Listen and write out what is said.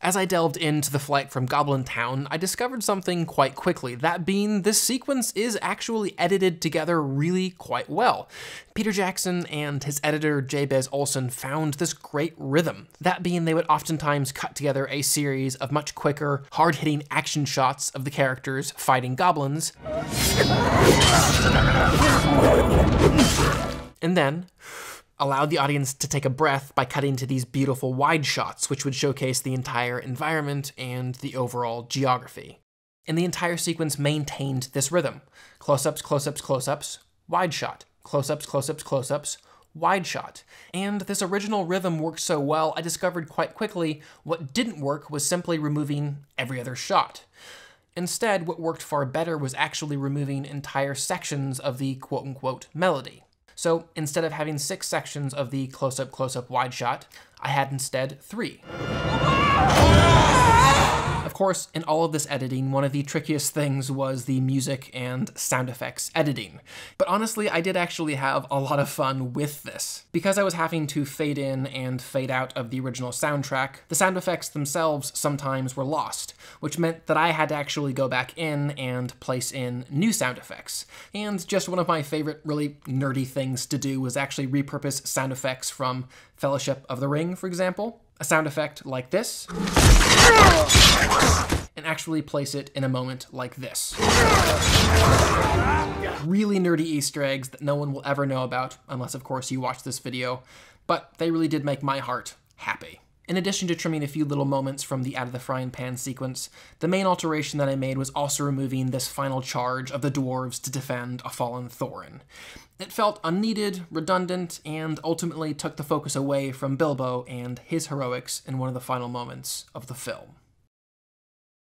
As I delved into the flight from Goblin Town, I discovered something quite quickly, that being this sequence is actually edited together really quite well. Peter Jackson and his editor Jabez Olson found this great rhythm, that being they would oftentimes cut together a series of much quicker, hard-hitting action shots of the characters fighting goblins, and then allowed the audience to take a breath by cutting to these beautiful wide shots, which would showcase the entire environment and the overall geography. And the entire sequence maintained this rhythm. Close-ups, close-ups, close-ups, wide shot. Close-ups, close-ups, close-ups, wide shot. And this original rhythm worked so well, I discovered quite quickly what didn't work was simply removing every other shot. Instead, what worked far better was actually removing entire sections of the quote-unquote melody. So instead of having 6 sections of the close-up, close-up, wide shot, I had instead 3. Of course, in all of this editing, one of the trickiest things was the music and sound effects editing. But honestly, I did actually have a lot of fun with this. Because I was having to fade in and fade out of the original soundtrack, the sound effects themselves sometimes were lost, which meant that I had to actually go back in and place in new sound effects. And just one of my favorite really nerdy things to do was actually repurpose sound effects from Fellowship of the Ring, for example. A sound effect like this, and actually place it in a moment like this. Really nerdy Easter eggs that no one will ever know about, unless of course you watch this video, but they really did make my heart happy. In addition to trimming a few little moments from the out of the frying pan sequence, the main alteration that I made was also removing this final charge of the dwarves to defend a fallen Thorin. It felt unneeded, redundant, and ultimately took the focus away from Bilbo and his heroics in one of the final moments of the film.